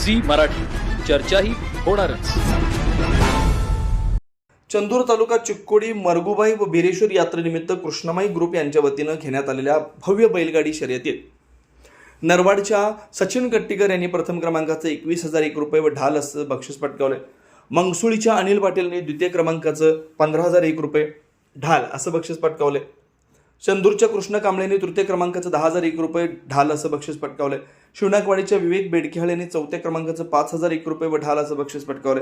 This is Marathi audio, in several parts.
झी मराठी, चर्चाही होणारच. चंदूर तालुका चिक्कोडी मरगुबाई व बिरेश्वर यात्रेनिमित्त कृष्णमाई ग्रुप यांच्या वतीनं घेण्यात आलेल्या भव्य बैलगाडी शर्यतीत नरवाडच्या सचिन कट्टीकर यांनी प्रथम क्रमांकाचं 21,001 रुपये व ढाल असं बक्षीस पटकावले. मंगसुळीच्या अनिल पाटीलने द्वितीय क्रमांकाचं 15,001 रुपये ढाल असं बक्षीस पटकावले. चंदूरच्या कृष्ण कांबळेने तृतीय क्रमांकाचं 10,001 रुपये ढाल असं बक्षीस पटकावले. शिवनाकवाडीच्या विवेक बेडकेहाळ यांनी चौथ्या क्रमांकाचं 5,001 रुपये व ढाल असं बक्षीस पटकावले.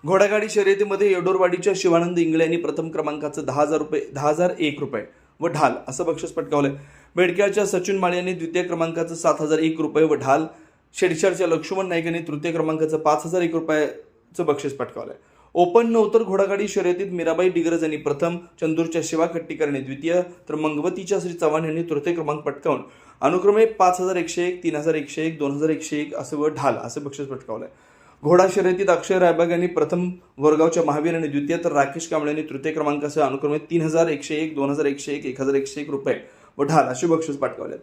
घोडागाडी शर्यतीमध्ये येडोरवाडीच्या शिवानंद इंगळे यांनी प्रथम क्रमांकाचं 10,001 रुपये व ढाल असं बक्षीस पटकावले. बेडकेहाळच्या सचिन माळे यांनी द्वितीय क्रमांकाचं 7,001 रुपये व ढाल. शेडशाळच्या लक्ष्मण नाईक यांनी तृतीय क्रमांकाचं 5,001 रुपयाचं बक्षीस पटकावलं. ओपन नवतर घोडागाडी शर्यतीत मीराबाई डिग्रज यांनी प्रथम, चंदूरच्या शिवा कट्टीकर यांनी द्वितीय, तर मंगवतीच्या श्री चव्हाण यांनी तृतीय क्रमांक पटकावून अनुक्रमे 5,101, 3,101, 2,101 असं व ढाल असं बक्षीस पटकावलंय. घोडा शर्यतीत अक्षय रायबाग यांनी प्रथम, वरगावच्या महावीर यांनी द्वितीय, तर राकेश कांबळे यांनी तृतीय क्रमांकासह अनुक्रमे 3,101, 2,101, 1,101 रुपये व ढाल अशी बक्षीस पटकावले.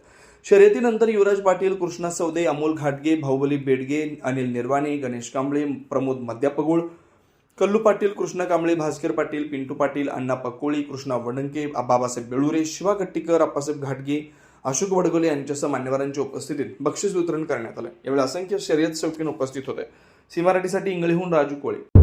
शर्यतीनंतर युवराज पाटील, कृष्णा सौदे, अमोल घाटगे, बाहुबली बेडगे, अनिल निर्वाणे, गणेश कांबळे, प्रमोद मध्यापगुळ, कल्लू पाटील, कृष्णा कांबळे, भास्कर पाटील, पिंटू पाटील, अण्णा पकोळी, कृष्णा वडंके, बाबासाहेब बेळुरे, शिवा कट्टीकर, अप्पासाहेब घाटगे, अशोक वडगोले यांच्यासह मान्यवरांच्या उपस्थितीत बक्षीस वितरण करण्यात आलं. यावेळी असंख्य शर्यत शौकीन उपस्थित होते. सी मराठीसाठी इंगळेहून राजू कोळे.